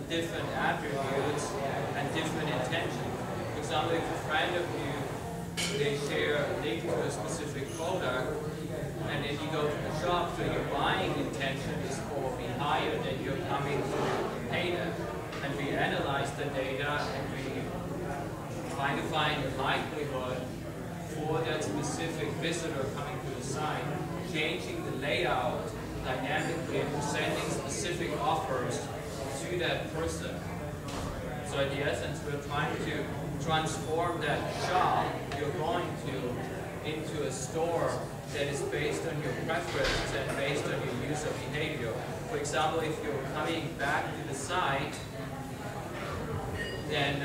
different attributes and different intentions. For example, if a friend of you, they share a link to a specific product, and then you go to the shop, so your buying intention is probably higher than you're coming to pay them. And we analyze the data and we try to find the likelihood for that specific visitor coming to the site, changing the layout dynamically and presenting specific offers to that person. So in the essence, we're trying to transform that shop you're going to into a store that is based on your preferences and based on your user behavior. For example, if you're coming back to the site, then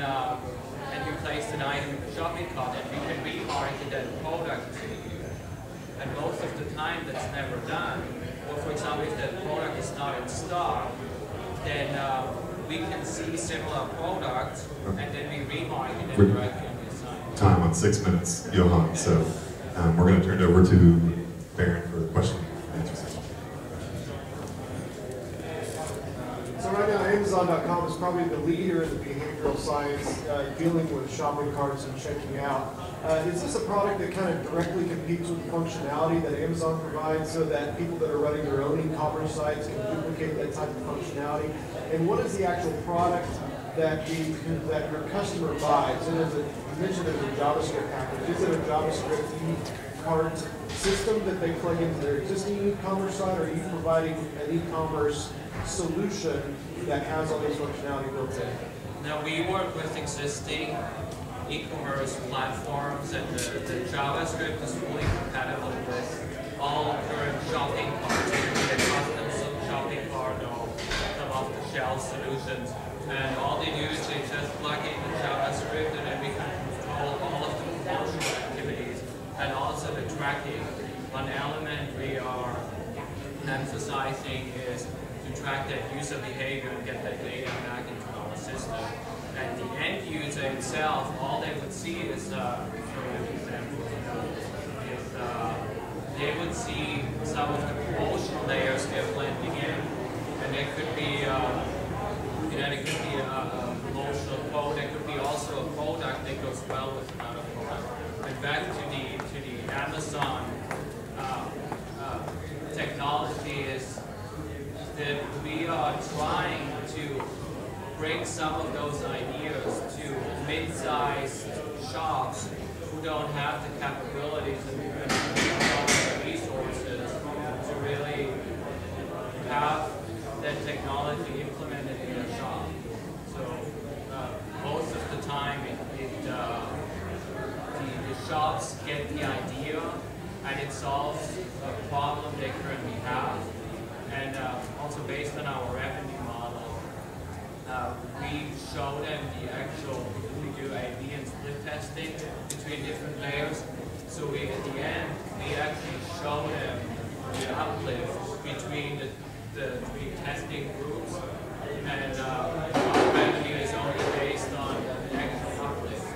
and you placed an item in the shopping cart, and we can remarket that product to you. And most of the time, that's never done. Or for example, if that product is not in stock, then we can see similar products, and then we remarket it directly on your site.
Time on 6 minutes, Johan. So we're going to turn it over to Baron for the question and answer session.
So right now, Amazon.com is probably the leader in the behavioral science dealing with shopping carts and checking out. Is this a product that kind of directly competes with the functionality that Amazon provides so that people that are running their own e-commerce sites can duplicate that type of functionality? And what is the actual product that your customer buys? And you mentioned there's a JavaScript package. Is it a JavaScript e-cart system that they plug into their existing e-commerce site, or are you providing an e-commerce solution that has all this functionality built in?
Now we work with existing e-commerce platforms, and the JavaScript is fully compatible with all current shopping carts. You can get custom shopping cart or some off-the-shelf solutions, and all they do is they just plug in the JavaScript, and then we can control all of the promotional activities and also the tracking. One element we are emphasizing is to track that user behavior and get that data back into our system. And the end user itself, all they would see is, they would see some of the promotional layers they're blending in, and there could be, there could be a promotional code. There could be also a product that goes well with another product. And back to the Amazon technology is that we are trying to bring some of those ideas to mid-sized shops who don't have the capabilities and resources to really have that technology implemented in their shop. So most of the time, the shops get the idea and it solves a problem they currently have. And also based on our revenue model, we show them the actual, we do A/B and split testing between different layers. So at the end, we actually show them the uplift between the three testing groups, and our revenue is only based on the actual uplift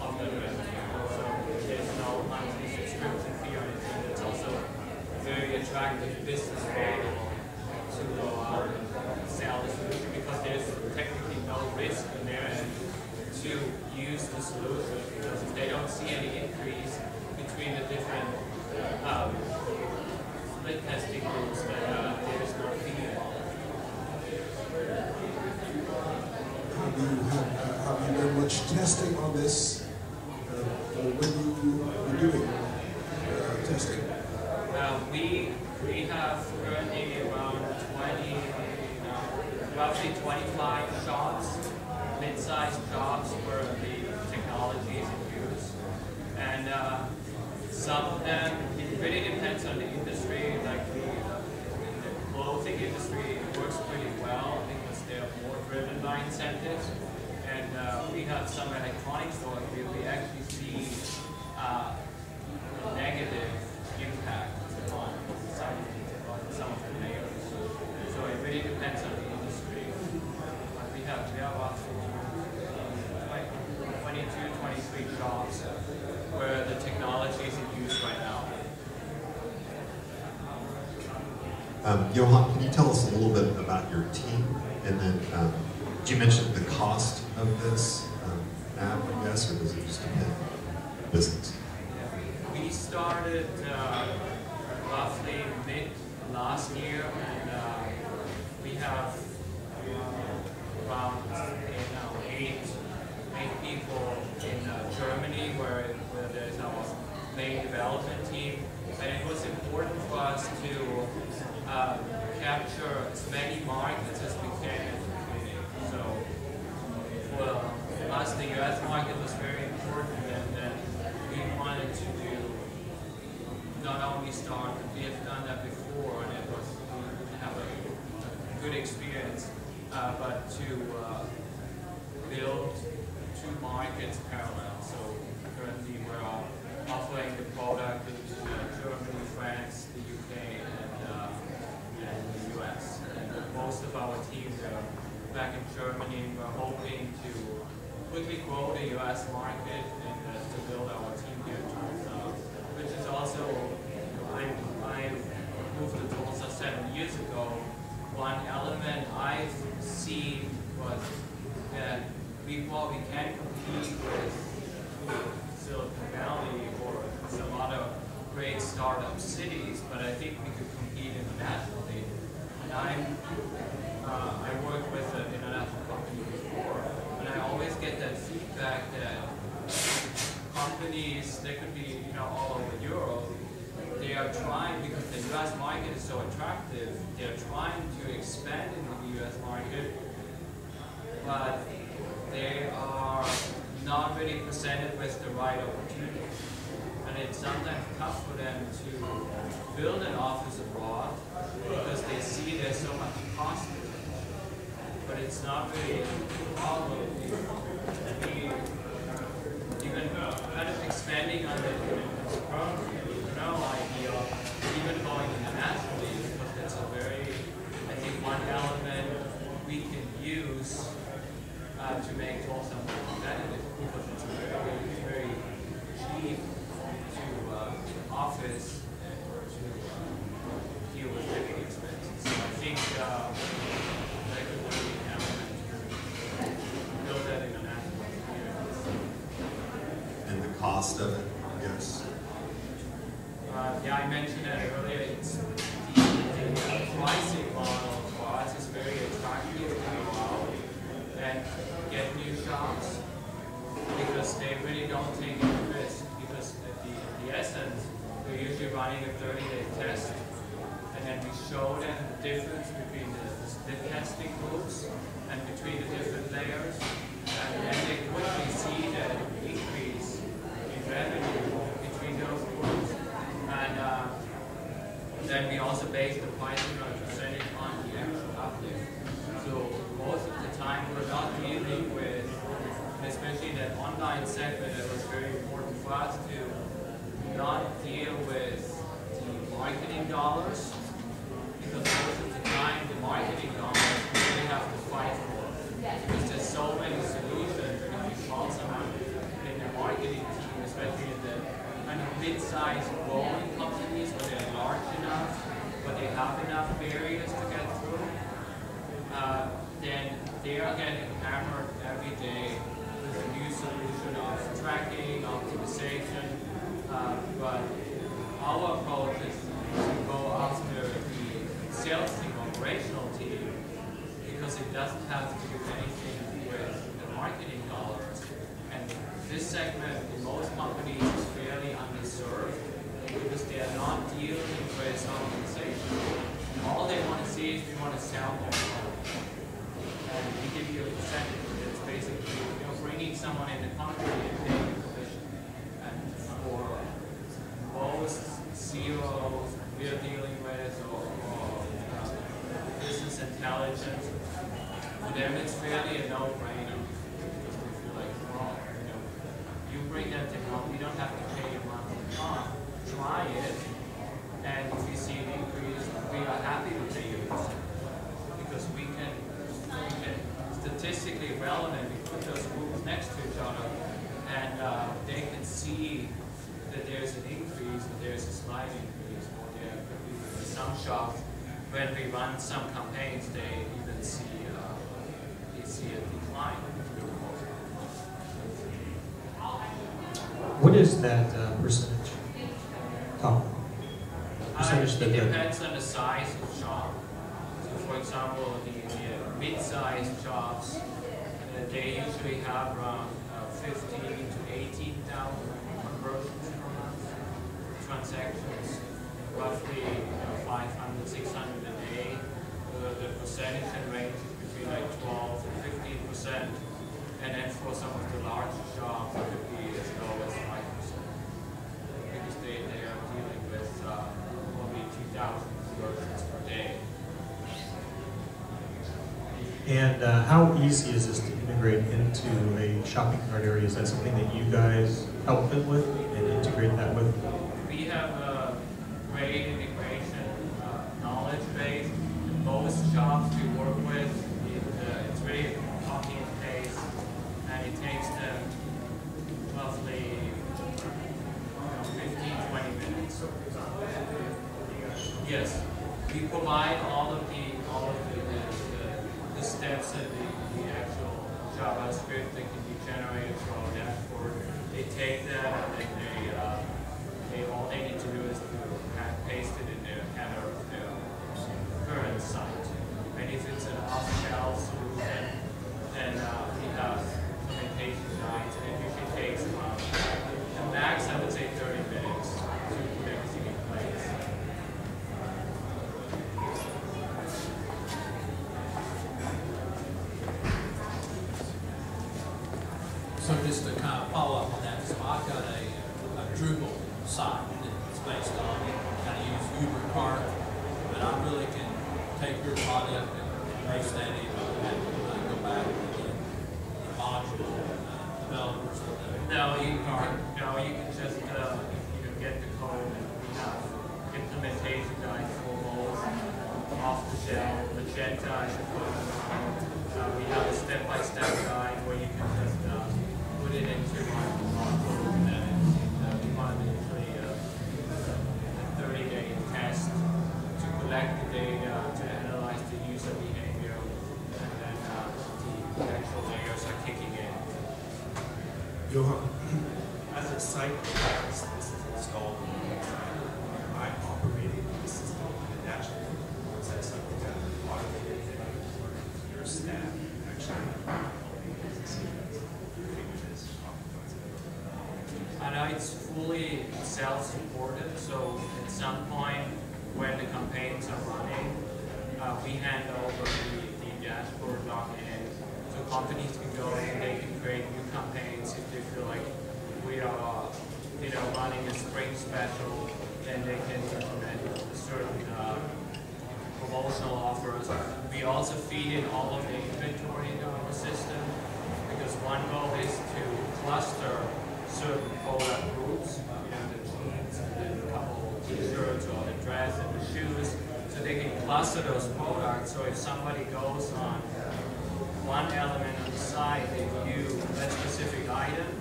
of the revenue. So there's no monthly subscription fee or anything. It's also a very attractive business model to split testing groups, but there is no fee involved.
Have you done much testing on this? When you doing testing?
We have currently around roughly 25 shops, mid-sized shops where the technology is in use. And some of them, it really depends on the industry. Like the clothing industry works pretty well because they're more driven by incentives. And we have some electronic stores where we actually see a negative impact on some of the layers. So it really depends on the industry. We have about 22, 23 shops where the technology is in use right now.
Johan, can you tell us a little bit about your team? And then, did you mention the cost of this app, I guess, or does it just depend on business?
We started roughly mid last year, and we have around eight people in Germany where there's our main development team. And it was important for us to capture as many markets as we can at the beginning. So for us, the US market was very important, and we wanted to do not only start, we have done that before, and it was to have a good experience, but to build two markets parallel. So currently we're offering the product in Germany, France, the UK, and the US. And most of our teams are back in Germany. We're hoping to quickly grow the US market and to build our team here in Tulsa, which is also, I moved to Tulsa 7 years ago. One element I've seen was that we can compete with Silicon Valley or some other great startup cities, but I think we could compete internationally. And I worked with an international company before, and I always get that feedback that companies, they could be all over Europe, they are trying, because the US market is so attractive, they're trying to expand into the US market, but they are not really presented with the right opportunities. And it's sometimes tough for them to build an office abroad because they see there's so much cost to it. But it's not really a problem. Even kind of expanding on it, no idea of even going internationally, because that's a very, I think, one element we can use to make Tulsa more competitive, because it's very cheap to office and to deal with living expenses. So I think that could be an element to build that international experience.
And the cost of it, yes.
Yeah, I mentioned that earlier. It's the pricing model for us is very attractive to go out and get new shops, because they really don't take any risk, because at the essence, we're usually running a 30-day test, and then we show them the difference between the split testing groups and between the different layers, and then they quickly see the increase in revenue between those groups. And then we also base the pricing on a percentage on the actual uplift. So most of the time we're not dealing with, especially in that online segment, it was very important for us to not deal with the marketing dollars, because most of the time the marketing dollars we really have to fight for, because there's so many solutions. If you call someone in the marketing team, especially in the kind of mid-sized growing companies where they're large enough, but they have enough barriers to get through, then they are getting hammered every day with a new solution of tracking, optimization, but our approach is to go after dealing with organization. All they want to see is we want to sell their home. And we give you a percentage. It's basically bringing someone in the country and paying a commission. And for most CEOs we're dealing with or business intelligence, for them it's fairly a no-brainer. Because they feel like, well, you bring that technology, you don't have to pay a monthly cost. Try it, and if you see an increase, we are happy to pay you because we can statistically relevant, we put those groups next to each other, and they can see that there's an increase, that there's a slight increase, or there could be some shops when we run some campaigns, they even see a decline.
What is that percentage? Percentage
it depends on the size of shop. So for example, the mid-sized shops, they usually have around 15 to 18,000 conversions per month. Transactions, roughly 500, 600 a day. The percentage range is between like 12 and 15%. And then for some of the larger shops, it could be as low as 5%. Because they are dealing with only 2,000 conversions per day.
And how easy is this to integrate into a shopping cart area? Is that something that you guys help them with and integrate that with?
We have a great integration knowledge base. Most shops we work with, it's really copy and paste, and it takes them roughly 15-20 minutes. Yes, we provide all of the steps in the actual JavaScript that can be generated from our dashboard. They take that and then all they need to do is to paste it in their header of their current site. And if it's an off-shelf solution, then we have implementation guides, and it usually takes about the max, I would say, 30 minutes to put everything in place.
So just to kind of follow up on that, so I've got a Drupal site that's based on kind of use Uber cart, but I really can take your product and paste that in and go back and get the module developers with the
you can just get the code, and we have implementation guides for both off the shelf, Magenta, I suppose. We have a step-by-step guide where you can just put it into one module, and then we run usually a 30-day test to collect the data, to analyze the user behavior, and then the actual layers are kicking in.
Johan, as a site this is installed, I operated the system in the dashboard. Is that something that automated that your staff actually
I know it's fully self-supported, so at some point when the campaigns are running, we hand over the dashboard login, so companies can go in, they can create new campaigns if they feel like we are running a spring special, then they can implement certain promotional offers. We also feed in all of the inventory into our system, because one goal is to cluster certain product groups, the jeans and then a couple t-shirts or the dress and the shoes, so they can cluster those products. So if somebody goes on one element of the site, they view that specific item,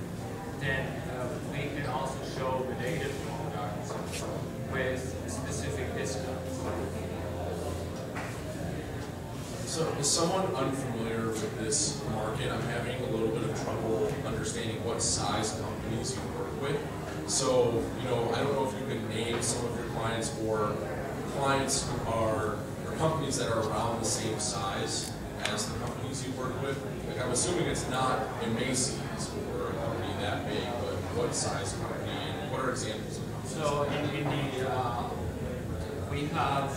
then we can also show related products with specific discounts.
So, as someone unfamiliar with this market, I'm having a little bit of trouble understanding what size companies you work with. So, I don't know if you can name some of your clients or clients who are, or companies that are around the same size as the companies you work with. Like, I'm assuming it's not a Macy's or a company that big, but what size company and what are examples of companies?
So in the we have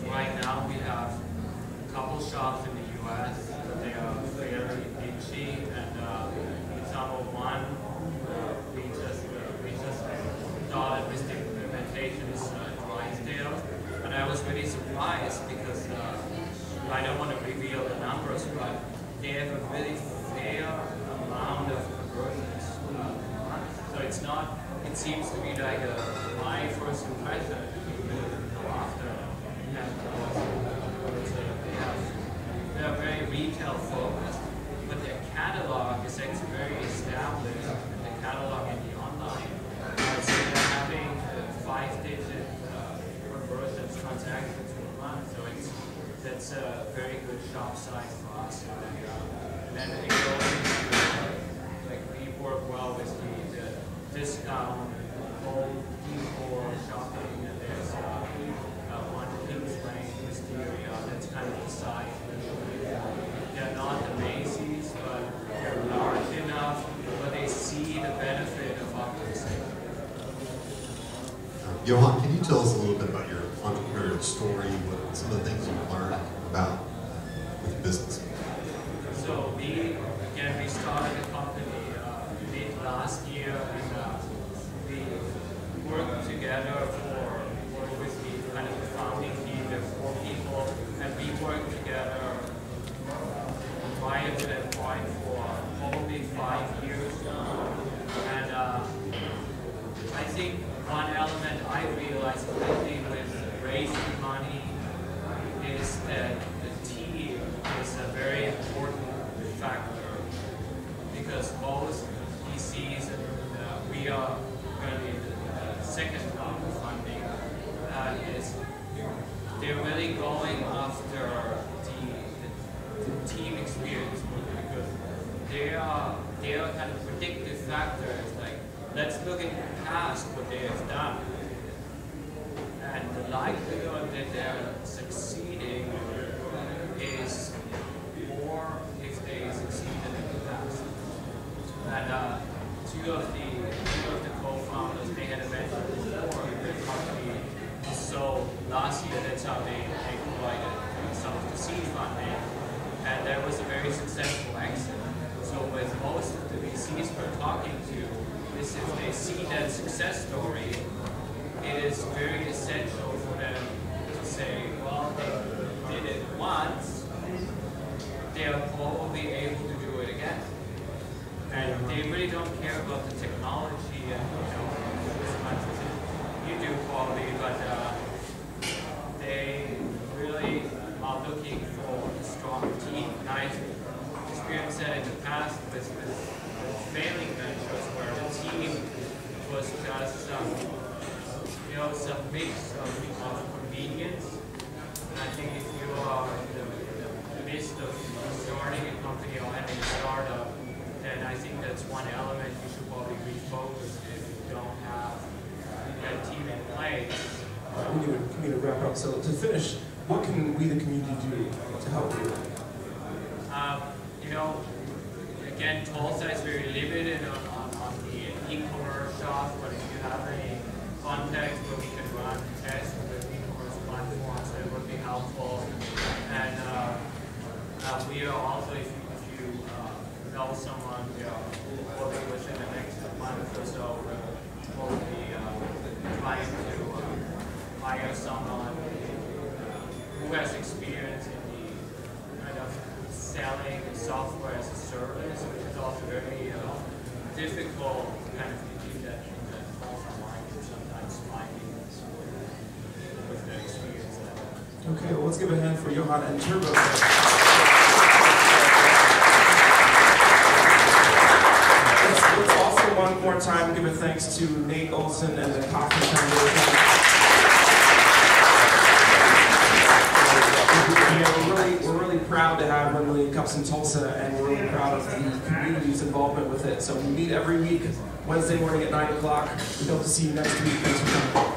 right now we have a couple shops in the U.S. but they are fairly niche, and example one we just started with the implementations in Drysdale, and I was really surprised because I don't want to reveal the numbers, but they have a really fair amount of conversions. So it's not. It seems to be like my first impression after. They are very retail focused, but their catalog is actually very established. The catalog in the online, so they're having 5-digit conversions transactions per month. So that's a very good shop size for us. And then it goes into, like, we work well with the discount, home, for shopping, and there's one Kings Lane, Wisteria, that's kind of the side. They're not the Macy's, but they're large enough, but they see the benefit of optimization.
Johan, can you tell us a little bit about your entrepreneurial story, what some of the things you've learned about with business?
So we started the company mid last year, and we worked together with the kind of the founding team, there are 4 people, and we worked together prior to that point for probably 5 years. And I think one element I realized quickly with raising money is that the team is a very important factor, because most VCs, and we are going to be the second round of funding, is they're really going after the team experience, because they are kind of predictive factors. Like, let's look at the past, what they have done, and the likelihood that they're succeeding is more if they succeeded in the past. And two of the co-founders, they had a venture before the company. So last year, that's how they provided some of the seed funding, and that was a very successful exit. So with most of the VCs we're talking to, is if they see that success story, it is very essential for them to say, well, they did it once, they are probably able to do it again. And they really don't care about the technology and, as much as you do probably, but they really are looking for a strong team. And I've experienced that in the past with failing ventures where the team was just some mix of convenience. And I think if you are in the midst of starting a company or having a startup, then I think that's one element you should probably refocus if you don't have that team in place.
We need to wrap up. So to finish, what can we, the community, do to help you?
Again, Tulsa is very limited on the e-commerce shop, but if you have any contacts where we can run tests with e-commerce platforms, that would be helpful. And we are also, if you know someone, probably within the next month or so, we'll be trying to hire someone who has experience in the kind of selling software as a service, which is also very difficult kind of in that Tulsa market, sometimes finding with the experience that.
Okay, well, let's give a hand for Johan and TRBO. Let's also one more time give a thanks to Nate Olson and the Coffee Foundation. We're really proud to have 1 Million Cups in Tulsa, and we're really proud of the community's involvement with it. So we meet every week, Wednesday morning at 9 o'clock. We hope to see you next week. Thanks for coming.